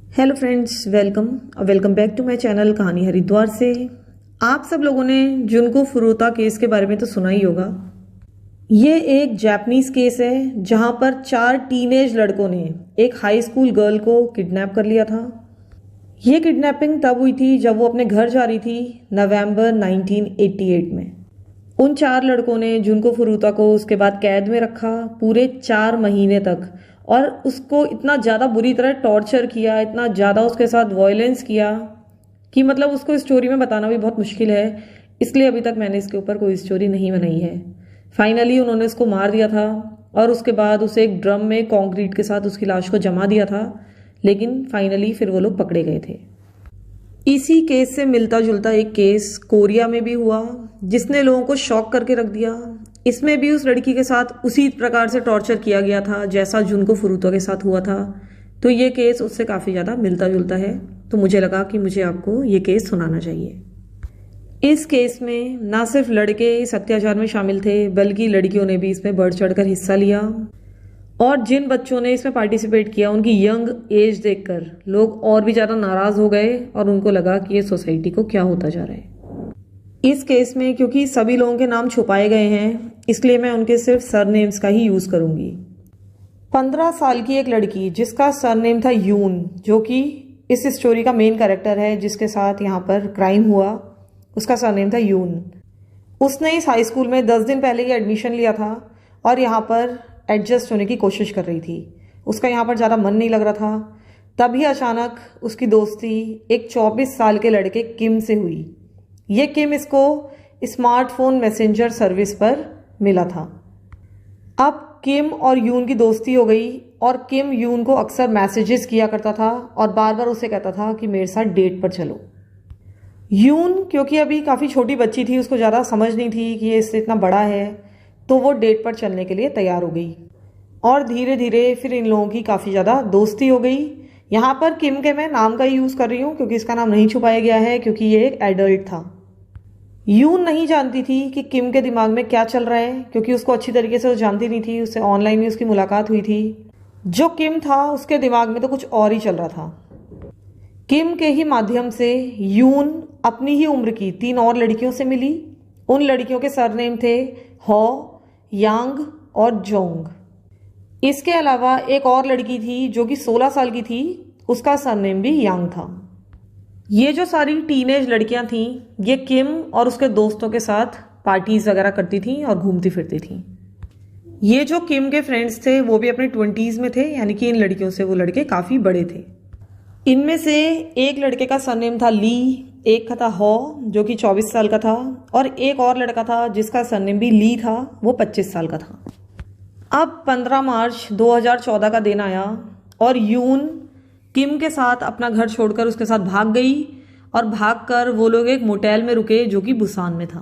Hello friends, welcome back to my channel कहानी हरिद्वार से। आप सब लोगों ने जुनको फुरुता केस के बारे में तो सुना ही होगा। ये एक जापानीज केस है जहां पर 4 टीनेज लड़कों ने एक हाई स्कूल गर्ल को किडनैप कर लिया था। ये किडनैपिंग तब हुई थी जब वो अपने घर जा रही थी नवंबर 1988 में। उन 4 लड़कों ने जुनको फुरुता को उसके बाद कैद में रखा पूरे 4 महीने तक, और उसको इतना ज़्यादा बुरी तरह टॉर्चर किया, इतना ज़्यादा उसके साथ वायलेंस किया कि मतलब उसको स्टोरी में बताना भी बहुत मुश्किल है। इसलिए अभी तक मैंने इसके ऊपर कोई स्टोरी नहीं बनाई है। फाइनली उन्होंने उसको मार दिया था और उसके बाद उसे एक ड्रम में कंक्रीट के साथ उसकी लाश को जमा दिया था, लेकिन फाइनली फिर वो लोग पकड़े गए थे। इसी केस से मिलता जुलता एक केस कोरिया में भी हुआ जिसने लोगों को शॉक करके रख दिया। इसमें भी उस लड़की के साथ उसी प्रकार से टॉर्चर किया गया था जैसा जुनको फुरुता के साथ हुआ था। तो ये केस उससे काफ़ी ज़्यादा मिलता जुलता है, तो मुझे लगा कि मुझे आपको ये केस सुनाना चाहिए। इस केस में ना सिर्फ लड़के इस अत्याचार में शामिल थे, बल्कि लड़कियों ने भी इसमें बढ़ चढ़कर हिस्सा लिया। और जिन बच्चों ने इसमें पार्टिसिपेट किया उनकी यंग एज देखकर लोग और भी ज़्यादा नाराज़ हो गए और उनको लगा कि ये सोसाइटी को क्या होता जा रहा है। इस केस में क्योंकि सभी लोगों के नाम छुपाए गए हैं, इसलिए मैं उनके सिर्फ सरनेम्स का ही यूज़ करूंगी। 15 साल की एक लड़की जिसका सरनेम था यून, जो कि इस स्टोरी का मेन कैरेक्टर है जिसके साथ यहाँ पर क्राइम हुआ, उसका सरनेम था यून। उसने इस हाई स्कूल में 10 दिन पहले ही एडमिशन लिया था और यहाँ पर एडजस्ट होने की कोशिश कर रही थी। उसका यहाँ पर ज़्यादा मन नहीं लग रहा था। तभी अचानक उसकी दोस्ती एक 24 साल के लड़के किम से हुई। ये किम इसको स्मार्टफोन मैसेंजर सर्विस पर मिला था। अब किम और यून की दोस्ती हो गई और किम यून को अक्सर मैसेजेस किया करता था और बार बार उसे कहता था कि मेरे साथ डेट पर चलो। यून क्योंकि अभी काफ़ी छोटी बच्ची थी, उसको ज़्यादा समझ नहीं थी कि ये इससे इतना बड़ा है, तो वो डेट पर चलने के लिए तैयार हो गई और धीरे धीरे फिर इन लोगों की काफ़ी ज़्यादा दोस्ती हो गई। यहाँ पर किम के मैं नाम का यूज़ कर रही हूँ क्योंकि इसका नाम नहीं छुपाया गया है, क्योंकि ये एक एडल्ट था। यून नहीं जानती थी कि किम के दिमाग में क्या चल रहा है, क्योंकि उसको अच्छी तरीके से वो जानती नहीं थी। उससे ऑनलाइन ही उसकी मुलाकात हुई थी। जो किम था उसके दिमाग में तो कुछ और ही चल रहा था। किम के ही माध्यम से यून अपनी ही उम्र की 3 और लड़कियों से मिली। उन लड़कियों के सरनेम थे हो, यांग और जोंग। इसके अलावा एक और लड़की थी जो कि 16 साल की थी, उसका सरनेम भी यांग था। ये जो सारी टीनेज लड़कियां थीं, ये किम और उसके दोस्तों के साथ पार्टीज वगैरह करती थीं और घूमती फिरती थीं। ये जो किम के फ्रेंड्स थे वो भी अपने 20s में थे, यानी कि इन लड़कियों से वो लड़के काफ़ी बड़े थे। इनमें से एक लड़के का सरनेम था ली, एक का था हो जो कि 24 साल का था, और एक और लड़का था जिसका सरनेम भी ली था, वो 25 साल का था। अब 15 मार्च 2014 का दिन आया और यून किम के साथ अपना घर छोड़कर उसके साथ भाग गई और भागकर वो लोग एक मोटेल में रुके जो कि बुसान में था।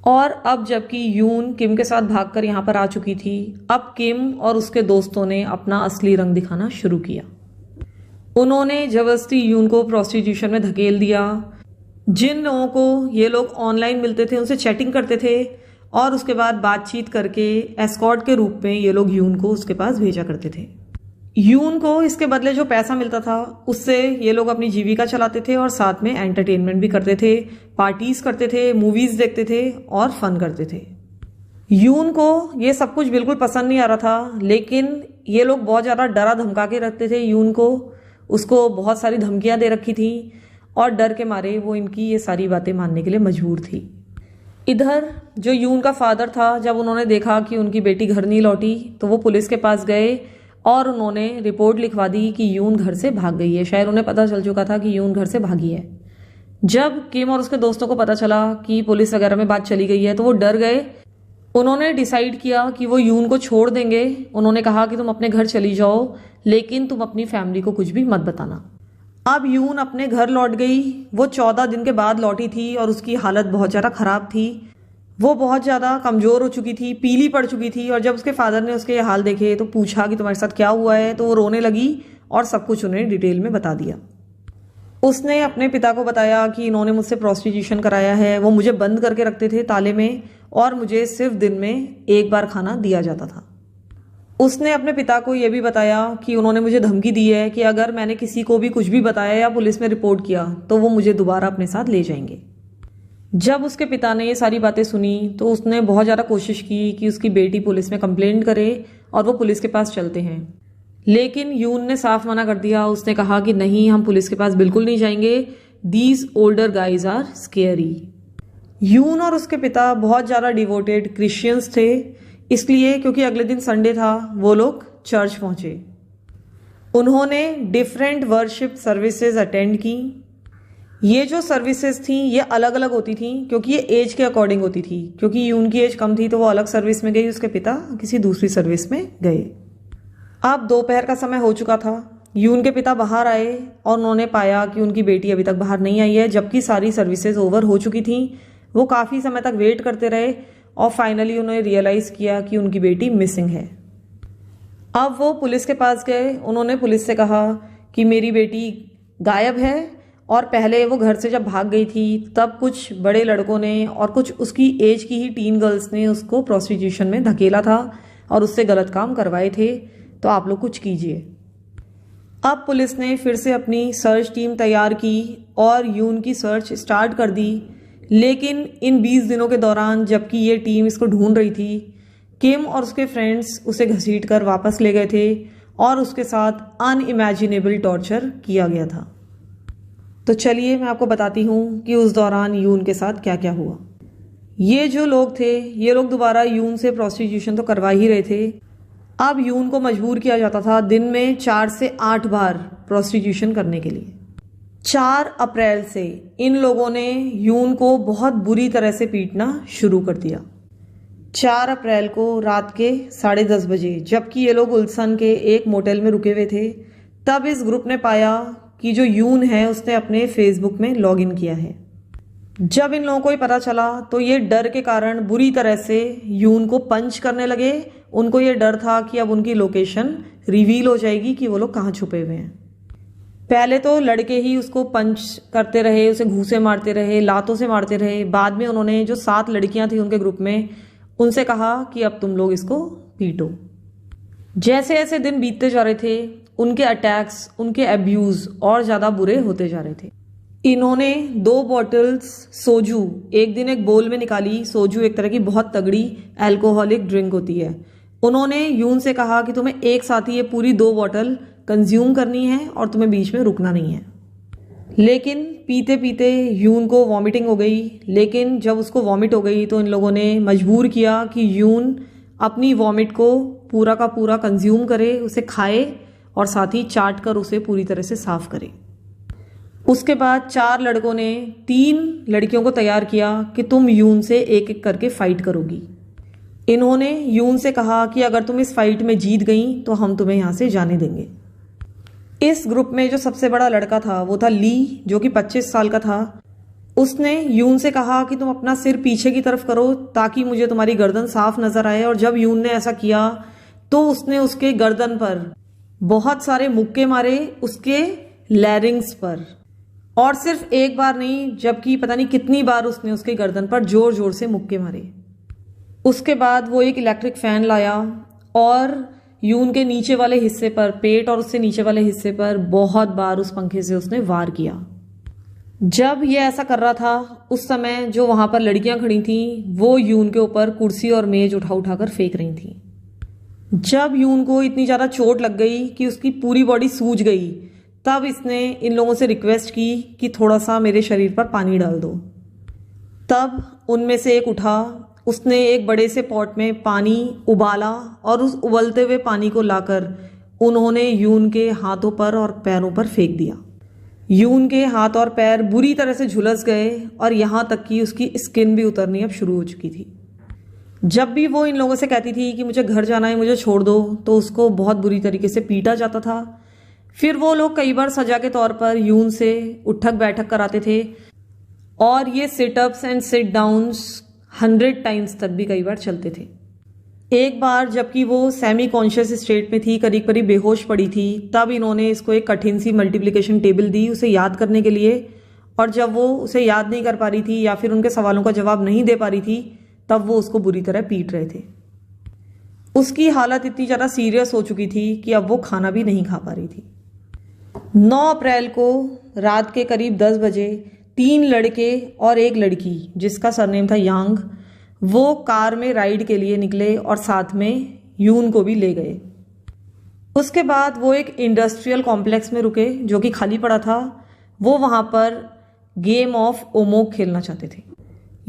और अब जबकि यून किम के साथ भागकर यहाँ पर आ चुकी थी, अब किम और उसके दोस्तों ने अपना असली रंग दिखाना शुरू किया। उन्होंने जबरदस्ती यून को प्रोस्टिट्यूशन में धकेल दिया। जिन लोगों को ये लोग ऑनलाइन मिलते थे उनसे चैटिंग करते थे और उसके बाद बातचीत करके एस्कॉर्ट के रूप में ये लोग यून को उसके पास भेजा करते थे। यून को इसके बदले जो पैसा मिलता था उससे ये लोग अपनी जीविका चलाते थे और साथ में एंटरटेनमेंट भी करते थे, पार्टीज करते थे, मूवीज देखते थे और फन करते थे। यून को ये सब कुछ बिल्कुल पसंद नहीं आ रहा था, लेकिन ये लोग बहुत ज़्यादा डरा धमका के रखते थे यून को। उसको बहुत सारी धमकियां दे रखी थी और डर के मारे वो इनकी ये सारी बातें मानने के लिए मजबूर थी। इधर जो यून का फादर था, जब उन्होंने देखा कि उनकी बेटी घर नहीं लौटी तो वो पुलिस के पास गए और उन्होंने रिपोर्ट लिखवा दी कि यून घर से भाग गई है। शायद उन्हें पता चल चुका था कि यून घर से भागी है। जब किम और उसके दोस्तों को पता चला कि पुलिस वगैरह में बात चली गई है तो वो डर गए। उन्होंने डिसाइड किया कि वो यून को छोड़ देंगे। उन्होंने कहा कि तुम अपने घर चली जाओ, लेकिन तुम अपनी फैमिली को कुछ भी मत बताना। अब यून अपने घर लौट गई। वो 14 दिन के बाद लौटी थी और उसकी हालत बहुत ज़्यादा ख़राब थी। वो बहुत ज़्यादा कमज़ोर हो चुकी थी, पीली पड़ चुकी थी। और जब उसके फादर ने उसके हाल देखे तो पूछा कि तुम्हारे साथ क्या हुआ है, तो वो रोने लगी और सब कुछ उन्हें डिटेल में बता दिया। उसने अपने पिता को बताया कि इन्होंने मुझसे प्रोस्टिट्यूशन कराया है, वो मुझे बंद करके रखते थे ताले में और मुझे सिर्फ दिन में 1 बार खाना दिया जाता था। उसने अपने पिता को यह भी बताया कि उन्होंने मुझे धमकी दी है कि अगर मैंने किसी को भी कुछ भी बताया या पुलिस में रिपोर्ट किया तो वो मुझे दोबारा अपने साथ ले जाएंगे। जब उसके पिता ने ये सारी बातें सुनी तो उसने बहुत ज़्यादा कोशिश की कि उसकी बेटी पुलिस में कंप्लेंट करे और वो पुलिस के पास चलते हैं, लेकिन यून ने साफ मना कर दिया। उसने कहा कि नहीं, हम पुलिस के पास बिल्कुल नहीं जाएंगे, these older guys are scary. यून और उसके पिता बहुत ज़्यादा डिवोटेड क्रिश्चियंस थे, इसलिए क्योंकि अगले दिन संडे था वो लोग चर्च पहुंचे। उन्होंने डिफरेंट वर्शिप सर्विसेज अटेंड की। ये जो सर्विसेज थी ये अलग अलग होती थी क्योंकि ये एज के अकॉर्डिंग होती थी। क्योंकि यून की एज कम थी तो वो अलग सर्विस में गई, उसके पिता किसी दूसरी सर्विस में गए। अब दोपहर का समय हो चुका था। यून के पिता बाहर आए और उन्होंने पाया कि उनकी बेटी अभी तक बाहर नहीं आई है, जबकि सारी सर्विसेज ओवर हो चुकी थी। वो काफ़ी समय तक वेट करते रहे और फाइनली उन्होंने रियलाइज़ किया कि उनकी बेटी मिसिंग है। अब वो पुलिस के पास गए। उन्होंने पुलिस से कहा कि मेरी बेटी गायब है और पहले वो घर से जब भाग गई थी तब कुछ बड़े लड़कों ने और कुछ उसकी एज की ही टीन गर्ल्स ने उसको प्रोस्टिट्यूशन में धकेला था और उससे गलत काम करवाए थे, तो आप लोग कुछ कीजिए। अब पुलिस ने फिर से अपनी सर्च टीम तैयार की और यून की सर्च स्टार्ट कर दी। लेकिन इन 20 दिनों के दौरान जबकि ये टीम इसको ढूंढ रही थी, किम और उसके फ्रेंड्स उसे घसीट कर वापस ले गए थे और उसके साथ अनइमेजिनेबल टॉर्चर किया गया था। तो चलिए मैं आपको बताती हूँ कि उस दौरान यून के साथ क्या क्या हुआ। ये जो लोग थे ये लोग दोबारा यून से प्रोस्टिट्यूशन तो करवा ही रहे थे। अब यून को मजबूर किया जाता था दिन में 4 से 8 बार प्रोस्टिट्यूशन करने के लिए। 4 अप्रैल से इन लोगों ने यून को बहुत बुरी तरह से पीटना शुरू कर दिया। 4 अप्रैल को रात के 10:30 बजे जबकि ये लोग उल्सन के एक मोटेल में रुके हुए थे, तब इस ग्रुप ने पाया कि जो यून है उसने अपने फेसबुक में लॉगिन किया है। जब इन लोगों को ये पता चला तो ये डर के कारण बुरी तरह से यून को पंच करने लगे। उनको ये डर था कि अब उनकी लोकेशन रिवील हो जाएगी कि वो लोग कहाँ छुपे हुए हैं। पहले तो लड़के ही उसको पंच करते रहे, उसे घूंसे मारते रहे, लातों से मारते रहे। बाद में उन्होंने जो 7 लड़कियां थी उनके ग्रुप में उनसे कहा कि अब तुम लोग इसको पीटो। जैसे जैसे दिन बीतते जा रहे थे उनके अटैक्स, उनके अब्यूज और ज़्यादा बुरे होते जा रहे थे। इन्होंने 2 बॉटल्स सोजू एक दिन एक बोल में निकाली। सोजू एक तरह की बहुत तगड़ी अल्कोहलिक ड्रिंक होती है। उन्होंने यून से कहा कि तुम्हें एक साथ ही ये पूरी 2 बॉटल कंज्यूम करनी है और तुम्हें बीच में रुकना नहीं है। लेकिन पीते पीते यून को वॉमिटिंग हो गई। लेकिन जब उसको वॉमिट हो गई तो इन लोगों ने मजबूर किया कि यून अपनी वॉमिट को पूरा का पूरा कंज्यूम करे, उसे खाए और साथ ही चाट कर उसे पूरी तरह से साफ करे। उसके बाद 4 लड़कों ने 3 लड़कियों को तैयार किया कि तुम यून से एक एक करके फाइट करोगी। इन्होंने यून से कहा कि अगर तुम इस फाइट में जीत गई तो हम तुम्हें यहाँ से जाने देंगे। इस ग्रुप में जो सबसे बड़ा लड़का था वो था ली, जो कि 25 साल का था। उसने यून से कहा कि तुम अपना सिर पीछे की तरफ करो ताकि मुझे तुम्हारी गर्दन साफ नजर आए। और जब यून ने ऐसा किया तो उसने उसके गर्दन पर बहुत सारे मुक्के मारे, उसके लैरिंग्स पर, और सिर्फ एक बार नहीं जबकि पता नहीं कितनी बार उसने उसके गर्दन पर जोर जोर से मुक्के मारे। उसके बाद वो एक इलेक्ट्रिक फैन लाया और यून के नीचे वाले हिस्से पर, पेट और उससे नीचे वाले हिस्से पर बहुत बार उस पंखे से उसने वार किया। जब ये ऐसा कर रहा था उस समय जो वहां पर लड़कियां खड़ी थीं वो यून के ऊपर कुर्सी और मेज उठा उठाकर फेंक रही थीं। जब यून को इतनी ज़्यादा चोट लग गई कि उसकी पूरी बॉडी सूज गई, तब इसने इन लोगों से रिक्वेस्ट की कि थोड़ा सा मेरे शरीर पर पानी डाल दो। तब उनमें से एक उठा, उसने एक बड़े से पॉट में पानी उबाला और उस उबलते हुए पानी को लाकर उन्होंने यून के हाथों पर और पैरों पर फेंक दिया। यून के हाथ और पैर बुरी तरह से झुलस गए और यहाँ तक कि उसकी स्किन भी उतरनी अब शुरू हो चुकी थी। जब भी वो इन लोगों से कहती थी कि मुझे घर जाना है, मुझे छोड़ दो, तो उसको बहुत बुरी तरीके से पीटा जाता था। फिर वो लोग कई बार सजा के तौर पर यून से उठक बैठक कराते थे और ये sit-ups and sit downs 100 times तक भी कई बार चलते थे। एक बार जबकि वो सेमी कॉन्शियस स्टेट में थी, करीब करीब बेहोश पड़ी थी, तब इन्होंने इसको एक कठिन सी मल्टीप्लिकेशन टेबल दी उसे याद करने के लिए। और जब वो उसे याद नहीं कर पा रही थी या फिर उनके सवालों का जवाब नहीं दे पा रही थी, तब वो उसको बुरी तरह पीट रहे थे। उसकी हालत इतनी ज़्यादा सीरियस हो चुकी थी कि अब वो खाना भी नहीं खा पा रही थी। 9 अप्रैल को रात के करीब 10 बजे 3 लड़के और एक लड़की जिसका सरनेम था यांग, वो कार में राइड के लिए निकले और साथ में यून को भी ले गए। उसके बाद वो एक इंडस्ट्रियल कॉम्प्लेक्स में रुके जो कि खाली पड़ा था। वो वहाँ पर गेम ऑफ ओमोग खेलना चाहते थे।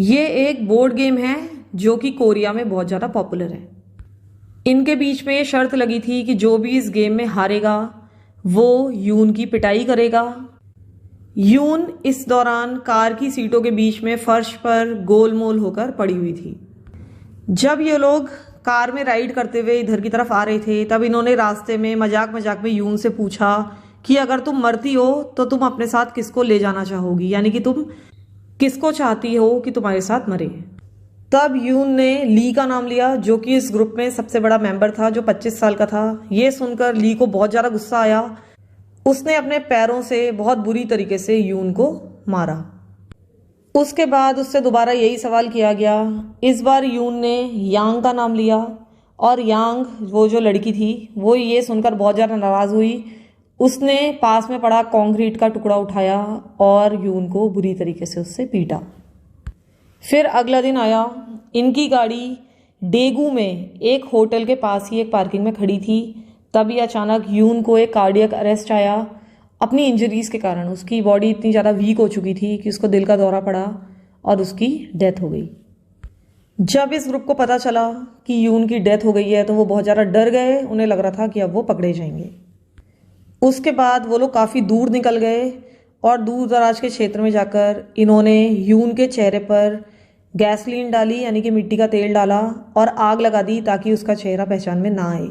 ये एक बोर्ड गेम है जो कि कोरिया में बहुत ज़्यादा पॉपुलर है। इनके बीच में ये शर्त लगी थी कि जो भी इस गेम में हारेगा वो यून की पिटाई करेगा। यून इस दौरान कार की सीटों के बीच में फर्श पर गोलमोल होकर पड़ी हुई थी। जब ये लोग कार में राइड करते हुए इधर की तरफ आ रहे थे तब इन्होंने रास्ते में मजाक मजाक में यून से पूछा कि अगर तुम मरती हो तो तुम अपने साथ किसको ले जाना चाहोगी, यानी कि तुम किसको चाहती हो कि तुम्हारे साथ मरे। तब यून ने ली का नाम लिया जो कि इस ग्रुप में सबसे बड़ा मेंबर था, जो 25 साल का था। ये सुनकर ली को बहुत ज़्यादा गुस्सा आया। उसने अपने पैरों से बहुत बुरी तरीके से यून को मारा। उसके बाद उससे दोबारा यही सवाल किया गया। इस बार यून ने यांग का नाम लिया और यांग, वो जो लड़की थी, वो ये सुनकर बहुत ज़्यादा नाराज़ हुई। उसने पास में पड़ा कंक्रीट का टुकड़ा उठाया और यून को बुरी तरीके से उससे पीटा। फिर अगला दिन आया। इनकी गाड़ी डेगू में एक होटल के पास ही एक पार्किंग में खड़ी थी। तभी अचानक यून को एक कार्डियक अरेस्ट आया। अपनी इंजरीज के कारण उसकी बॉडी इतनी ज़्यादा वीक हो चुकी थी कि उसको दिल का दौरा पड़ा और उसकी डेथ हो गई। जब इस ग्रुप को पता चला कि यून की डेथ हो गई है तो वो बहुत ज़्यादा डर गए। उन्हें लग रहा था कि अब वो पकड़े जाएंगे। उसके बाद वो लोग काफ़ी दूर निकल गए और दूर दराज के क्षेत्र में जाकर इन्होंने यून के चेहरे पर गैसोलीन डाली, यानी कि मिट्टी का तेल डाला और आग लगा दी ताकि उसका चेहरा पहचान में ना आए।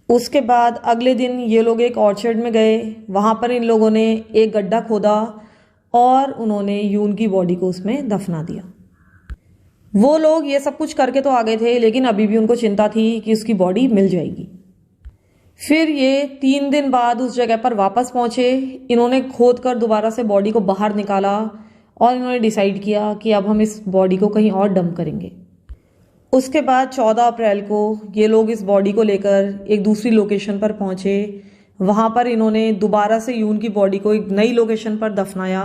उसके बाद अगले दिन ये लोग एक ऑर्चर्ड में गए। वहाँ पर इन लोगों ने एक गड्ढा खोदा और उन्होंने यून की बॉडी को उसमें दफना दिया। वो लोग ये सब कुछ करके तो आ गए थे, लेकिन अभी भी उनको चिंता थी कि उसकी बॉडी मिल जाएगी। फिर ये 3 दिन बाद उस जगह पर वापस पहुंचे। इन्होंने खोद कर दोबारा से बॉडी को बाहर निकाला और इन्होंने डिसाइड किया कि अब हम इस बॉडी को कहीं और डंप करेंगे। उसके बाद 14 अप्रैल को ये लोग इस बॉडी को लेकर एक दूसरी लोकेशन पर पहुंचे। वहाँ पर इन्होंने दोबारा से यून की बॉडी को एक नई लोकेशन पर दफनाया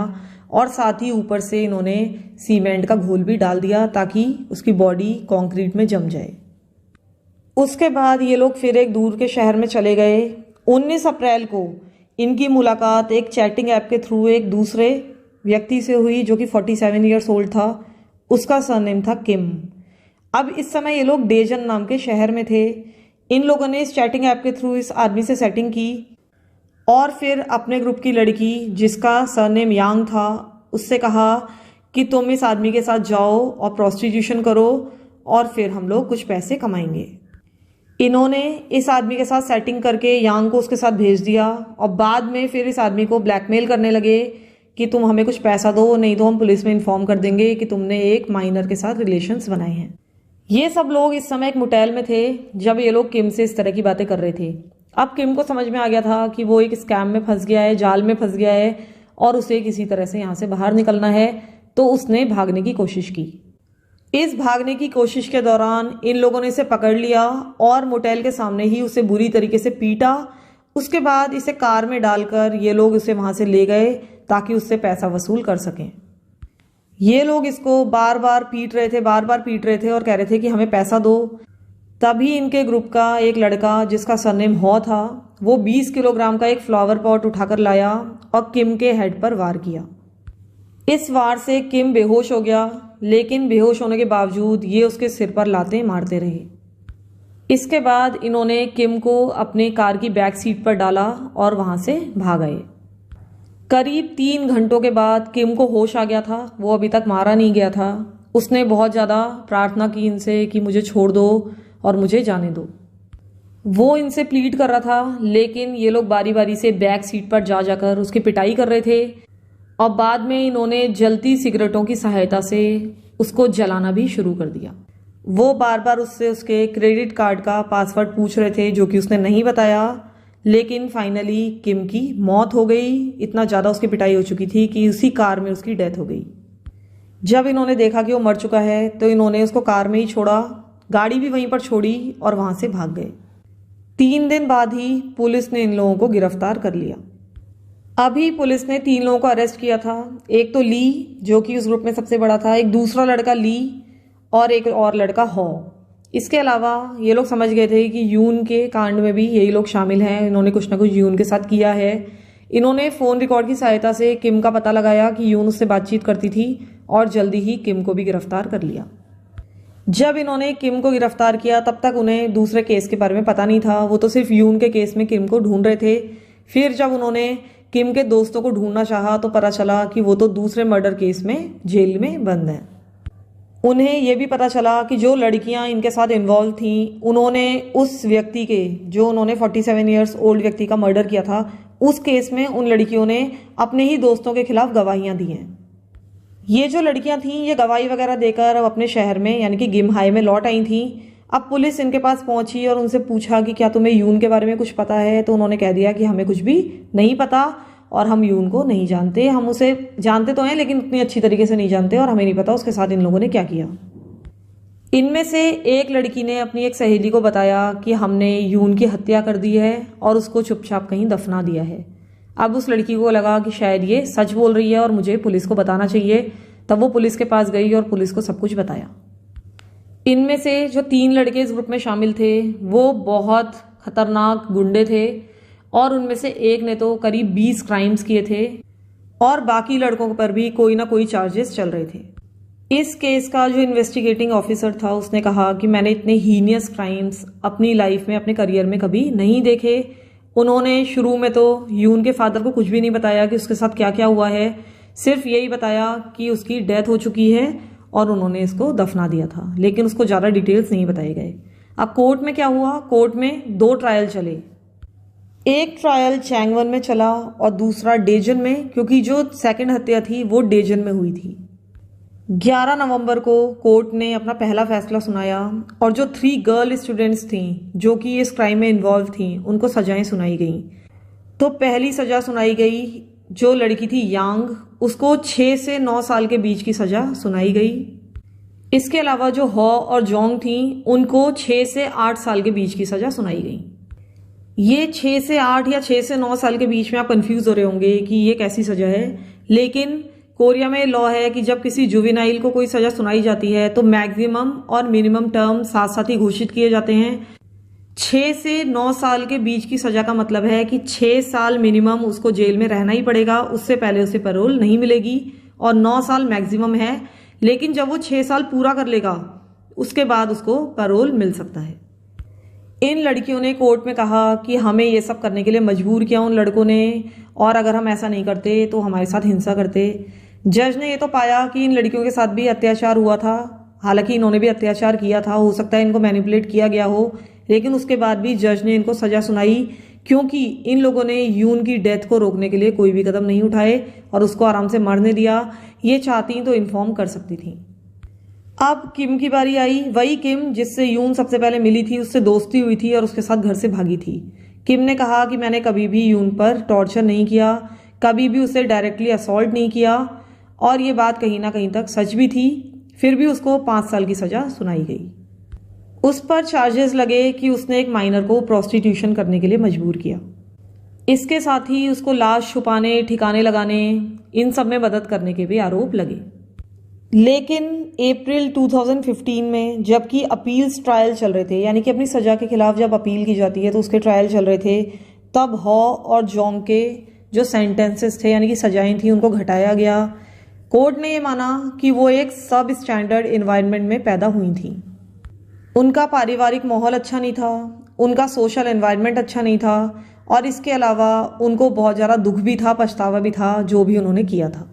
और साथ ही ऊपर से इन्होंने सीमेंट का घोल भी डाल दिया ताकि उसकी बॉडी कंक्रीट में जम जाए। उसके बाद ये लोग फिर एक दूर के शहर में चले गए। 19 अप्रैल को इनकी मुलाकात एक चैटिंग ऐप के थ्रू एक दूसरे व्यक्ति से हुई जो कि 47 ईयर्स ओल्ड था। उसका सरनेम था किम। अब इस समय ये लोग डेजन नाम के शहर में थे। इन लोगों ने इस चैटिंग ऐप के थ्रू इस आदमी से सेटिंग की और फिर अपने ग्रुप की लड़की जिसका सरनेम यांग था उससे कहा कि तुम इस आदमी के साथ जाओ और प्रोस्टिट्यूशन करो और फिर हम लोग कुछ पैसे कमाएंगे। इन्होंने इस आदमी के साथ सेटिंग करके यांग को उसके साथ भेज दिया और बाद में फिर इस आदमी को ब्लैकमेल करने लगे कि तुम हमें कुछ पैसा दो, नहीं तो हम पुलिस में इन्फॉर्म कर देंगे कि तुमने एक माइनर के साथ रिलेशंस बनाए हैं। ये सब लोग इस समय एक मोटेल में थे जब ये लोग किम से इस तरह की बातें कर रहे थे। अब किम को समझ में आ गया था कि वो एक स्कैम में फंस गया है, जाल में फंस गया है और उसे किसी तरह से यहाँ से बाहर निकलना है। तो उसने भागने की कोशिश की। इस भागने की कोशिश के दौरान इन लोगों ने इसे पकड़ लिया और मोटेल के सामने ही उसे बुरी तरीके से पीटा। उसके बाद इसे कार में डालकर ये लोग उसे वहाँ से ले गए ताकि उससे पैसा वसूल कर सकें। ये लोग इसको बार बार पीट रहे थे और कह रहे थे कि हमें पैसा दो। तभी इनके ग्रुप का एक लड़का जिसका सरनेम हॉ था वो 20 किलोग्राम का एक फ्लावर पॉट उठाकर लाया और किम के हेड पर वार किया। इस वार से किम बेहोश हो गया, लेकिन बेहोश होने के बावजूद ये उसके सिर पर लातें मारते रहे। इसके बाद इन्होंने किम को अपने कार की बैक सीट पर डाला और वहां से भाग आए। करीब 3 घंटों के बाद किम को होश आ गया था। वो अभी तक मारा नहीं गया था। उसने बहुत ज़्यादा प्रार्थना की इनसे कि मुझे छोड़ दो और मुझे जाने दो। वो इनसे प्लीड कर रहा था, लेकिन ये लोग बारी बारी से बैक सीट पर जा जाकर उसकी पिटाई कर रहे थे और बाद में इन्होंने जलती सिगरेटों की सहायता से उसको जलाना भी शुरू कर दिया। वो बार बार उससे उसके क्रेडिट कार्ड का पासवर्ड पूछ रहे थे जो कि उसने नहीं बताया, लेकिन फाइनली किम की मौत हो गई। इतना ज़्यादा उसकी पिटाई हो चुकी थी कि उसी कार में उसकी डेथ हो गई। जब इन्होंने देखा कि वो मर चुका है तो इन्होंने उसको कार में ही छोड़ा गाड़ी भी वहीं पर छोड़ी और वहां से भाग गए। 3 दिन बाद ही पुलिस ने इन लोगों को गिरफ्तार कर लिया। अभी पुलिस ने 3 लोगों को अरेस्ट किया था। एक तो ली, जो कि उस ग्रुप में सबसे बड़ा था, एक दूसरा लड़का ली और एक और लड़का हॉ। इसके अलावा ये लोग समझ गए थे कि यून के कांड में भी यही लोग शामिल हैं। इन्होंने कुछ ना कुछ यून के साथ किया है। इन्होंने फोन रिकॉर्ड की सहायता से किम का पता लगाया कि यून उससे बातचीत करती थी और जल्दी ही किम को भी गिरफ्तार कर लिया। जब इन्होंने किम को गिरफ्तार किया तब तक उन्हें दूसरे केस के बारे में पता नहीं था। वो तो सिर्फ यून के केस में किम को ढूंढ रहे थे। फिर जब उन्होंने किम के दोस्तों को ढूंढना चाहा तो पता चला कि वो तो दूसरे मर्डर केस में जेल में बंद हैं। उन्हें यह भी पता चला कि जो लड़कियां इनके साथ इन्वॉल्व थीं, उन्होंने उस व्यक्ति के, जो उन्होंने 47 ईयर्स ओल्ड व्यक्ति का मर्डर किया था, उस केस में उन लड़कियों ने अपने ही दोस्तों के खिलाफ गवाहियां दी हैं। ये जो लड़कियां थीं ये गवाही वगैरह देकर अब अपने शहर में यानी कि गिमहाई में लौट आई थीं। अब पुलिस इनके पास पहुंची और उनसे पूछा कि क्या तुम्हें यून के बारे में कुछ पता है, तो उन्होंने कह दिया कि हमें कुछ भी नहीं पता और हम यून को नहीं जानते। हम उसे जानते तो हैं लेकिन उतनी अच्छी तरीके से नहीं जानते और हमें नहीं पता उसके साथ इन लोगों ने क्या किया। इनमें से एक लड़की ने अपनी एक सहेली को बताया कि हमने यून की हत्या कर दी है और उसको चुपचाप कहीं दफना दिया है। अब उस लड़की को लगा कि शायद ये सच बोल रही है और मुझे पुलिस को बताना चाहिए। तब वो पुलिस के पास गई और पुलिस को सब कुछ बताया। इनमें से जो 3 लड़के इस ग्रुप में शामिल थे वो बहुत खतरनाक गुंडे थे और उनमें से एक ने तो करीब 20 क्राइम्स किए थे और बाकी लड़कों पर भी कोई ना कोई चार्जेस चल रहे थे। इस केस का जो इन्वेस्टिगेटिंग ऑफिसर था उसने कहा कि मैंने इतने हीनियस क्राइम्स अपनी लाइफ में, अपने करियर में कभी नहीं देखे। उन्होंने शुरू में तो यून के फादर को कुछ भी नहीं बताया कि उसके साथ क्या क्या हुआ है, सिर्फ यही बताया कि उसकी डेथ हो चुकी है और उन्होंने इसको दफना दिया था, लेकिन उसको ज़्यादा डिटेल्स नहीं बताए गए। अब कोर्ट में क्या हुआ, कोर्ट में 2 ट्रायल चले। एक ट्रायल चैंगवन में चला और दूसरा डेजन में, क्योंकि जो सेकंड हत्या थी वो डेजन में हुई थी। 11 नवंबर को कोर्ट ने अपना पहला फैसला सुनाया और जो 3 गर्ल स्टूडेंट्स थीं जो कि इस क्राइम में इन्वॉल्व थीं उनको सजाएं सुनाई गई। तो पहली सजा सुनाई गई जो लड़की थी यांग, उसको 6 से 9 साल के बीच की सजा सुनाई गई। इसके अलावा जो हॉ और जोंग थी उनको 6 से 8 साल के बीच की सजा सुनाई गई। ये 6 से 8 या 6 से 9 साल के बीच में आप कंफ्यूज हो रहे होंगे कि ये कैसी सजा है, लेकिन कोरिया में लॉ है कि जब किसी जुवेनाइल को कोई सजा सुनाई जाती है तो मैक्सिमम और मिनिमम टर्म साथ साथ ही घोषित किए जाते हैं। 6 से 9 साल के बीच की सजा का मतलब है कि 6 साल मिनिमम उसको जेल में रहना ही पड़ेगा, उससे पहले उसे पैरोल नहीं मिलेगी, और 9 साल मैक्सिमम है। लेकिन जब वो 6 साल पूरा कर लेगा उसके बाद उसको पैरोल मिल सकता है। इन लड़कियों ने कोर्ट में कहा कि हमें ये सब करने के लिए मजबूर किया उन लड़कों ने, और अगर हम ऐसा नहीं करते तो हमारे साथ हिंसा करते। जज ने ये तो पाया कि इन लड़कियों के साथ भी अत्याचार हुआ था, हालांकि इन्होंने भी अत्याचार किया था, हो सकता है इनको मैनिपुलेट किया गया हो, लेकिन उसके बाद भी जज ने इनको सजा सुनाई क्योंकि इन लोगों ने यून की डेथ को रोकने के लिए कोई भी कदम नहीं उठाए और उसको आराम से मरने दिया। ये चाहती तो इन्फॉर्म कर सकती थी। अब किम की बारी आई। वही किम जिससे यून सबसे पहले मिली थी, उससे दोस्ती हुई थी और उसके साथ घर से भागी थी। किम ने कहा कि मैंने कभी भी यून पर टॉर्चर नहीं किया, कभी भी उसे डायरेक्टली असॉल्ट नहीं किया, और ये बात कहीं ना कहीं तक सच भी थी। फिर भी उसको 5 साल की सजा सुनाई गई। उस पर चार्जेस लगे कि उसने एक माइनर को प्रोस्टिट्यूशन करने के लिए मजबूर किया। इसके साथ ही उसको लाश छुपाने, ठिकाने लगाने, इन सब में मदद करने के भी आरोप लगे। लेकिन अप्रैल 2015 में जबकि अपील्स ट्रायल चल रहे थे, यानी कि अपनी सजा के खिलाफ जब अपील की जाती है तो उसके ट्रायल चल रहे थे, तब हॉ और जोंग के जो सेंटेंसेस थे यानी कि सजाएं थी उनको घटाया गया। कोर्ट ने ये माना कि वो एक सब स्टैंडर्ड इन्वायरमेंट में पैदा हुई थी। उनका पारिवारिक माहौल अच्छा नहीं था, उनका सोशल एनवायरनमेंट अच्छा नहीं था, और इसके अलावा उनको बहुत ज़्यादा दुख भी था, पछतावा भी था जो भी उन्होंने किया था।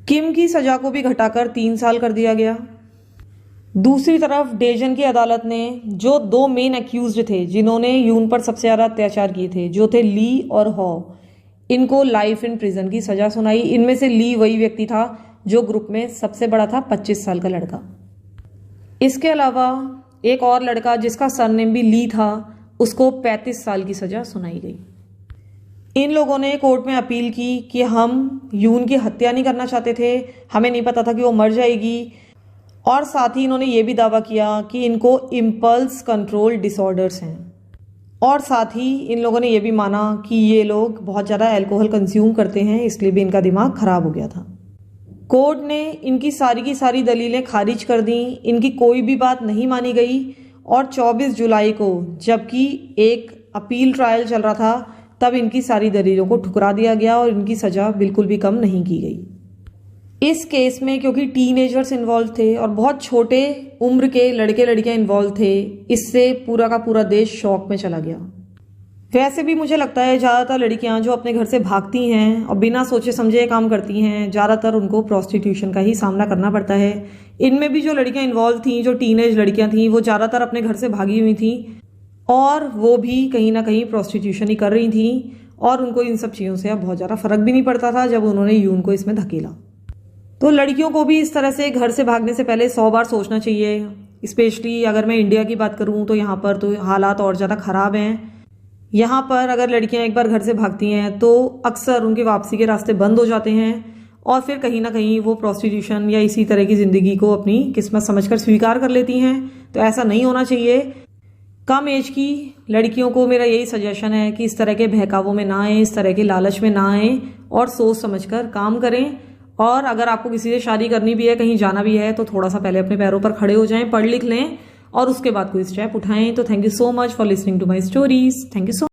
किम की सजा को भी घटाकर 3 साल कर दिया गया। दूसरी तरफ डेजन की अदालत ने जो 2 मेन अक्यूज्ड थे जिन्होंने यून पर सबसे ज़्यादा अत्याचार किए थे, जो थे ली और हॉ, इनको लाइफ इन प्रिजन की सजा सुनाई। इनमें से ली वही व्यक्ति था जो ग्रुप में सबसे बड़ा था, 25 साल का लड़का। इसके अलावा एक और लड़का जिसका सरनेम भी ली था, उसको 35 साल की सजा सुनाई गई। इन लोगों ने कोर्ट में अपील की कि हम यून की हत्या नहीं करना चाहते थे, हमें नहीं पता था कि वो मर जाएगी, और साथ ही इन्होंने ये भी दावा किया कि इनको इम्पल्स कंट्रोल डिसऑर्डर्स हैं। और साथ ही इन लोगों ने ये भी माना कि ये लोग बहुत ज़्यादा अल्कोहल कंज्यूम करते हैं, इसलिए भी इनका दिमाग खराब हो गया था। कोर्ट ने इनकी सारी की सारी दलीलें खारिज कर दी, इनकी कोई भी बात नहीं मानी गई। और 24 जुलाई को जबकि एक अपील ट्रायल चल रहा था, तब इनकी सारी दलीलों को ठुकरा दिया गया और इनकी सज़ा बिल्कुल भी कम नहीं की गई। इस केस में क्योंकि टीनेजर्स इन्वॉल्व थे और बहुत छोटे उम्र के लड़के लड़कियां इन्वॉल्व थे, इससे पूरा का पूरा देश शॉक में चला गया। वैसे भी मुझे लगता है ज़्यादातर लड़कियां जो अपने घर से भागती हैं और बिना सोचे समझे काम करती हैं, ज़्यादातर उनको प्रोस्टिट्यूशन का ही सामना करना पड़ता है। इनमें भी जो लड़कियां इन्वॉल्व थीं, जो टीनेज लड़कियां थीं, वो ज़्यादातर अपने घर से भागी हुई थीं और वो भी कहीं ना कहीं प्रोस्टिट्यूशन ही कर रही थीं। और उनको इन सब चीज़ों से अब बहुत ज़्यादा फर्क भी नहीं पड़ता था जब उन्होंने यून को इसमें धकेला। तो लड़कियों को भी इस तरह से घर से भागने से पहले 100 बार सोचना चाहिए। स्पेशली अगर मैं इंडिया की बात करूं तो यहाँ पर तो हालात और ज़्यादा ख़राब हैं। यहाँ पर अगर लड़कियां एक बार घर से भागती हैं तो अक्सर उनकी वापसी के रास्ते बंद हो जाते हैं और फिर कहीं ना कहीं वो प्रोस्टिट्यूशन या इसी तरह की ज़िंदगी को अपनी किस्मत समझकर स्वीकार कर लेती हैं। तो ऐसा नहीं होना चाहिए। कम एज की लड़कियों को मेरा यही सजेशन है कि इस तरह के बहकावों में ना आए, इस तरह के लालच में ना आए और सोच समझकर काम करें। और अगर आपको किसी से शादी करनी भी है, कहीं जाना भी है, तो थोड़ा सा पहले अपने पैरों पर खड़े हो जाएं, पढ़ लिख लें और उसके बाद कोई स्टेप उठाएं। तो thank you so much for listening to my stories. Thank you so